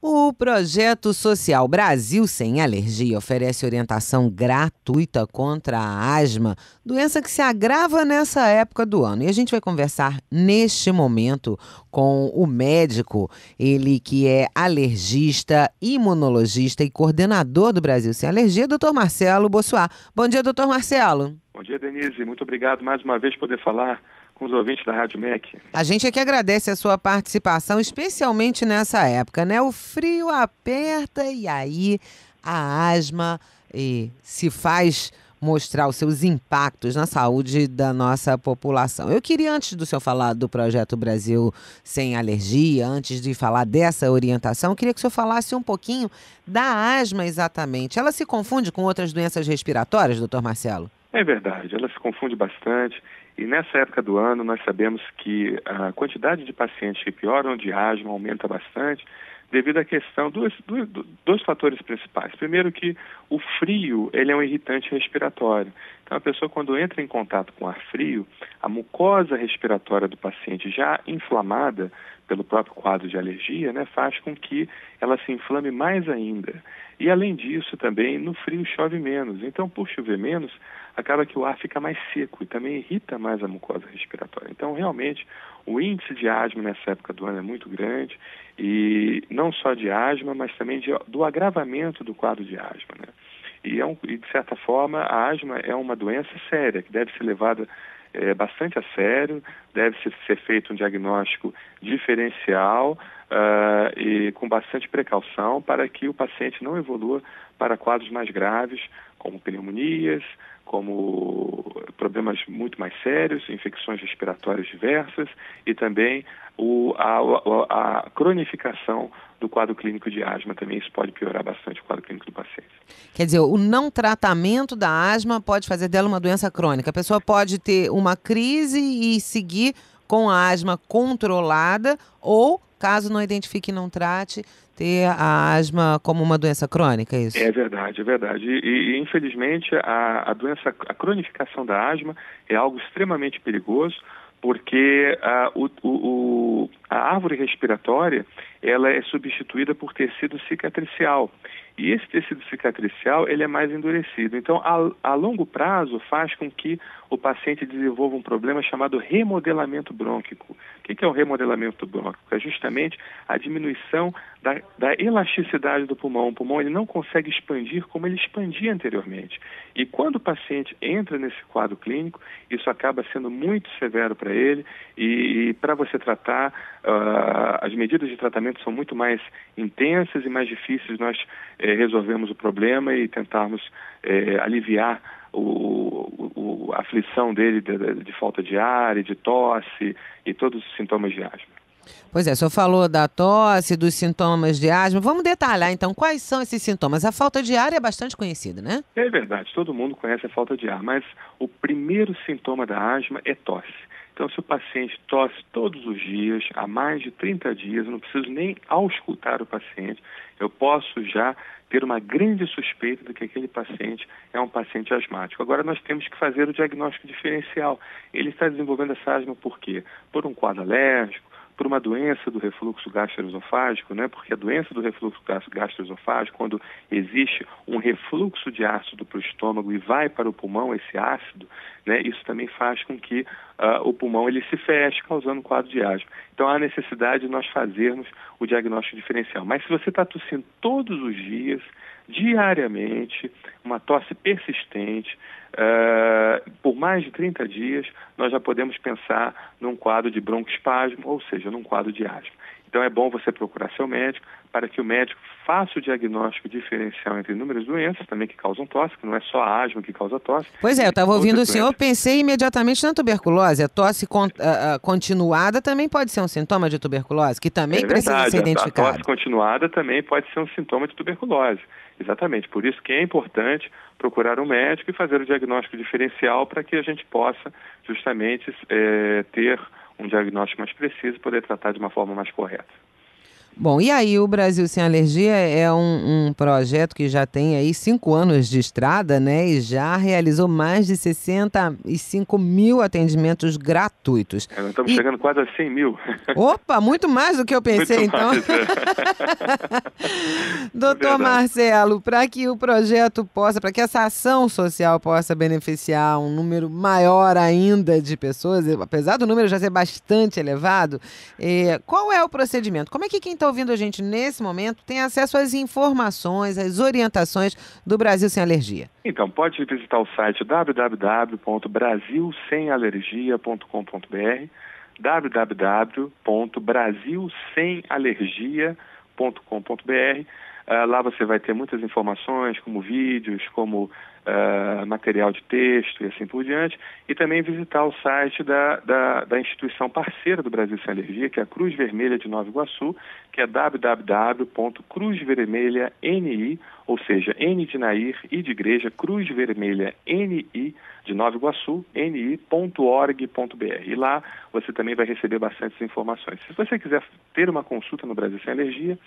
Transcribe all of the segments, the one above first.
O projeto social Brasil Sem Alergia oferece orientação gratuita contra a asma, doença que se agrava nessa época do ano. E a gente vai conversar neste momento com o médico, ele que é alergista, imunologista e coordenador do Brasil Sem Alergia, Dr. Marcelo Bossuá. Bom dia, Dr. Marcelo. Bom dia, Denise. Muito obrigado mais uma vez por poder falar com os ouvintes da Rádio MEC. A gente aqui agradece a sua participação, especialmente nessa época, né? O frio aperta e aí a asma se faz mostrar os seus impactos na saúde da nossa população. Eu queria, antes do senhor falar do Projeto Brasil Sem Alergia, antes de falar dessa orientação, eu queria que o senhor falasse um pouquinho da asma exatamente. Ela se confunde com outras doenças respiratórias, doutor Marcelo? É verdade, ela se confunde bastante. E nessa época do ano nós sabemos que a quantidade de pacientes que pioram de asma aumenta bastante devido à questão dois fatores principais. Primeiro que o frio ele é um irritante respiratório. Então a pessoa quando entra em contato com ar frio, a mucosa respiratória do paciente já inflamada pelo próprio quadro de alergia, né, faz com que ela se inflame mais ainda. E além disso também no frio chove menos. Então por chover menos, acaba que o ar fica mais seco e também irrita mais a mucosa respiratória. Então, realmente, o índice de asma nessa época do ano é muito grande, e não só de asma, mas também do agravamento do quadro de asma, né? E, de certa forma, a asma é uma doença séria, que deve ser levada bastante a sério, deve ser feito um diagnóstico diferencial e com bastante precaução para que o paciente não evolua para quadros mais graves, como pneumonias, como problemas muito mais sérios, infecções respiratórias diversas e também a cronificação do quadro clínico de asma. Também isso pode piorar bastante o quadro clínico do paciente. Quer dizer, o não tratamento da asma pode fazer dela uma doença crônica. A pessoa pode ter uma crise e seguir com a asma controlada ou, caso não identifique e não trate, ter a asma como uma doença crônica, é isso? É verdade, é verdade. E infelizmente, a cronificação da asma é algo extremamente perigoso, porque a árvore respiratória ela é substituída por tecido cicatricial. E esse tecido cicatricial ele é mais endurecido. Então, a longo prazo, faz com que o paciente desenvolva um problema chamado remodelamento brônquico. O que é o remodelamento brônquico? É justamente a diminuição da elasticidade do pulmão. O pulmão ele não consegue expandir como ele expandia anteriormente. E quando o paciente entra nesse quadro clínico, isso acaba sendo muito severo para ele. E para você tratar, as medidas de tratamento são muito mais intensas e mais difíceis. Nós resolvemos o problema e tentarmos aliviar a aflição dele de falta de ar e de tosse e todos os sintomas de asma. Pois é, o senhor falou da tosse, dos sintomas de asma. Vamos detalhar, então, quais são esses sintomas? A falta de ar é bastante conhecida, né? É verdade, todo mundo conhece a falta de ar, mas o primeiro sintoma da asma é tosse. Então, se o paciente tosse todos os dias, há mais de 30 dias, eu não preciso nem auscultar o paciente, eu posso já ter uma grande suspeita de que aquele paciente é um paciente asmático. Agora, nós temos que fazer o diagnóstico diferencial. Ele está desenvolvendo essa asma por quê? Por um quadro alérgico, por uma doença do refluxo gastroesofágico, né? Porque a doença do refluxo gastroesofágico, quando existe um refluxo de ácido para o estômago e vai para o pulmão esse ácido, né? Isso também faz com que o pulmão ele se feche, causando um quadro de asma. Então há necessidade de nós fazermos o diagnóstico diferencial. Mas se você está tossindo todos os dias, diariamente, uma tosse persistente, por mais de 30 dias, nós já podemos pensar num quadro de broncoespasmo, ou seja, num quadro de asma. Então é bom você procurar seu médico para que o médico faça o diagnóstico diferencial entre inúmeras doenças também que causam tosse, que não é só a asma que causa tosse. Pois é, eu estava ouvindo o senhor, pensei imediatamente na tuberculose. A tosse continuada também pode ser um sintoma de tuberculose, que também precisa ser identificado. A tosse continuada também pode ser um sintoma de tuberculose. Exatamente, por isso que é importante procurar um médico e fazer o diagnóstico diferencial para que a gente possa justamente ter um diagnóstico mais preciso e poder tratar de uma forma mais correta. Bom, e aí o Brasil Sem Alergia é um projeto que já tem aí 5 anos de estrada, né? E já realizou mais de 65 mil atendimentos gratuitos. Nós estamos E, chegando quase a 100 mil. opa, muito mais do que eu Muito pensei, então. mais, é Doutor verdade. Marcelo, para que o projeto possa, para que essa ação social possa beneficiar um número maior ainda de pessoas, apesar do número já ser bastante elevado, qual é o procedimento? Como é que quem está ouvindo a gente nesse momento tem acesso às informações, às orientações do Brasil Sem Alergia? Então, pode visitar o site www.brasilsemalergia.com.br, www.brasilsemalergia.com.br. Lá você vai ter muitas informações, como vídeos, como material de texto e assim por diante, e também visitar o site da instituição parceira do Brasil Sem Alergia, que é a Cruz Vermelha de Nova Iguaçu, que é www.cruzvermelhani, ou seja, N de Nair, I de Igreja, Cruz Vermelha NI de Nova Iguaçu, ni.org.br. E lá você também vai receber bastantes informações. Se você quiser ter uma consulta no Brasil Sem Alergia,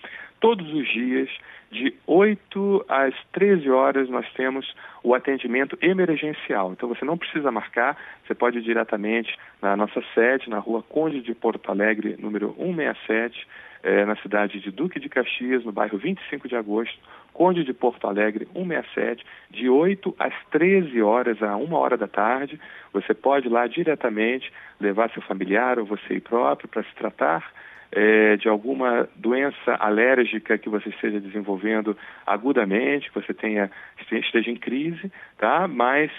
todos os dias, de 8 às 13 horas, nós temos o atendimento emergencial. Então você não precisa marcar, você pode ir diretamente na nossa sede, na rua Conde de Porto Alegre, número 167, na cidade de Duque de Caxias, no bairro 25 de Agosto, Conde de Porto Alegre, 167, de 8 às 13 horas, a 1 hora da tarde. Você pode ir lá diretamente levar seu familiar ou você ir próprio para se tratar de alguma doença alérgica que você esteja desenvolvendo agudamente, que você esteja em crise, tá? Mas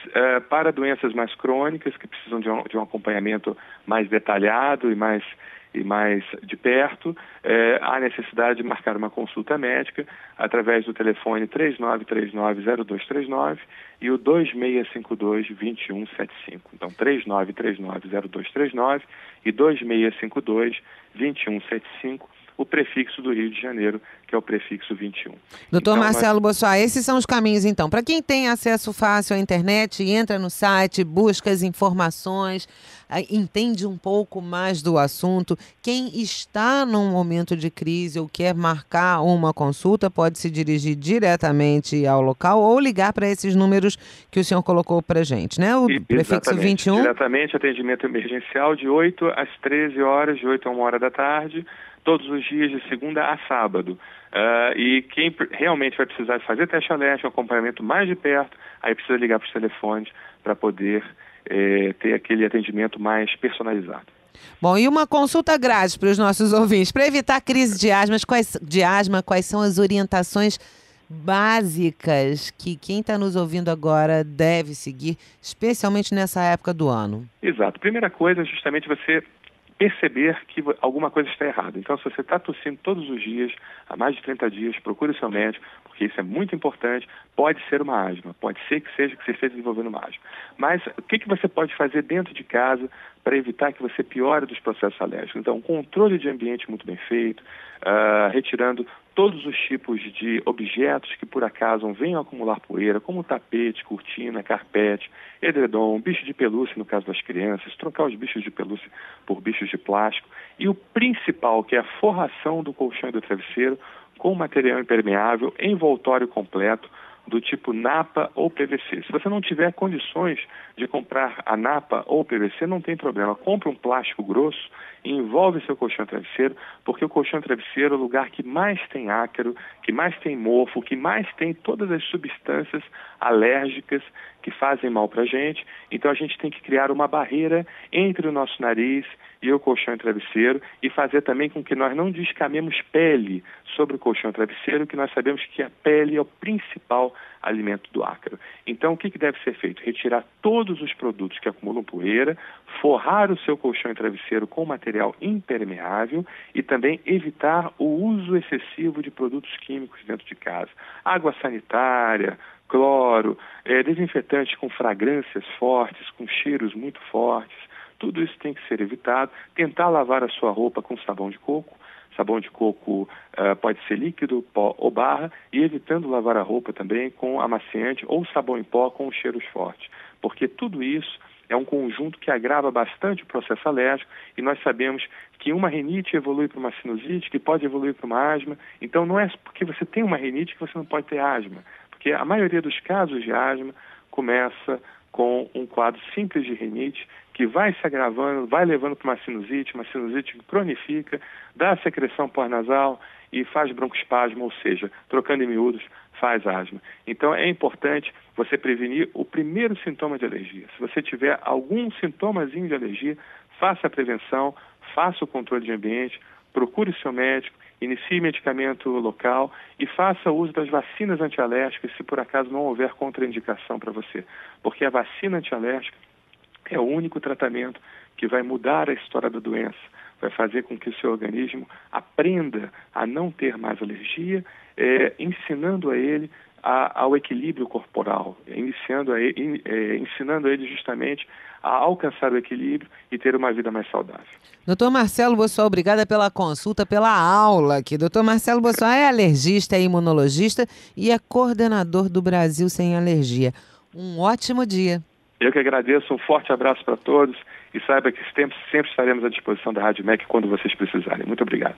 para doenças mais crônicas, que precisam de um acompanhamento mais detalhado e mais de perto, há necessidade de marcar uma consulta médica através do telefone 3939-0239 e o 2652-2175. Então, 3939-0239 e 2652-2175, o prefixo do Rio de Janeiro, que é o prefixo 21. Doutor Então, Marcelo Bossoá, esses são os caminhos, então. Para quem tem acesso fácil à internet, entra no site, busca as informações, entende um pouco mais do assunto. Quem está num momento de crise ou quer marcar uma consulta, pode se dirigir diretamente ao local ou ligar para esses números que o senhor colocou para a gente, né? O prefixo 21. Diretamente, atendimento emergencial de 8 às 13 horas, de 8 a 1 hora da tarde, todos os dias de segunda a sábado. E quem realmente vai precisar fazer teste alérgico, acompanhamento mais de perto, aí precisa ligar para os telefones para poder ter aquele atendimento mais personalizado. Bom, e uma consulta grátis para os nossos ouvintes, para evitar crise de asma, quais são as orientações básicas que quem está nos ouvindo agora deve seguir, especialmente nessa época do ano? Exato. Primeira coisa é justamente você perceber que alguma coisa está errada. Então, se você está tossindo todos os dias, há mais de 30 dias, procure o seu médico, porque isso é muito importante. Pode ser uma asma, pode ser que seja que você esteja desenvolvendo uma asma. Mas o que você pode fazer dentro de casa para evitar que você piore dos processos alérgicos? Então, controle de ambiente muito bem feito, retirando todos os tipos de objetos que por acaso venham acumular poeira, como tapete, cortina, carpete, edredom, bicho de pelúcia no caso das crianças, trocar os bichos de pelúcia por bichos de plástico. E o principal, que é a forração do colchão e do travesseiro com material impermeável, envoltório completo, do tipo Napa ou PVC. Se você não tiver condições de comprar a Napa ou PVC, não tem problema. Compre um plástico grosso e envolve seu colchão travesseiro, porque o colchão travesseiro é o lugar que mais tem ácaro, que mais tem mofo, que mais tem todas as substâncias alérgicas que fazem mal para a gente. Então a gente tem que criar uma barreira entre o nosso nariz e o colchão e travesseiro e fazer também com que nós não descamemos pele sobre o colchão e travesseiro, que nós sabemos que a pele é o principal alimento do ácaro. Então o que deve ser feito? Retirar todos os produtos que acumulam poeira, forrar o seu colchão e travesseiro com material impermeável e também evitar o uso excessivo de produtos químicos dentro de casa. Água sanitária, cloro, desinfetantes com fragrâncias fortes, com cheiros muito fortes. Tudo isso tem que ser evitado. Tentar lavar a sua roupa com sabão de coco. Sabão de coco pode ser líquido, pó ou barra, e evitando lavar a roupa também com amaciante ou sabão em pó com cheiros fortes. Porque tudo isso é um conjunto que agrava bastante o processo alérgico, e nós sabemos que uma rinite evolui para uma sinusite, que pode evoluir para uma asma. Então não é porque você tem uma rinite que você não pode ter asma, porque a maioria dos casos de asma começa com um quadro simples de rinite, que vai se agravando, vai levando para uma sinusite que cronifica, dá secreção pós-nasal e faz broncoespasmo, ou seja, trocando em miúdos, faz asma. Então é importante você prevenir o primeiro sintoma de alergia. Se você tiver algum sintomazinho de alergia, faça a prevenção, faça o controle de ambiente, procure o seu médico, inicie medicamento local e faça uso das vacinas antialérgicas se por acaso não houver contraindicação para você. Porque a vacina antialérgica é o único tratamento que vai mudar a história da doença, vai fazer com que o seu organismo aprenda a não ter mais alergia, ensinando a ele ao equilíbrio corporal, ensinando a ele justamente a alcançar o equilíbrio e ter uma vida mais saudável. Doutor Marcelo Bossual, obrigada pela consulta, pela aula aqui. Doutor Marcelo Bossual é alergista, é imunologista e é coordenador do Brasil Sem Alergia. Um ótimo dia. Eu que agradeço, um forte abraço para todos e saiba que sempre estaremos à disposição da Rádio MEC quando vocês precisarem. Muito obrigado.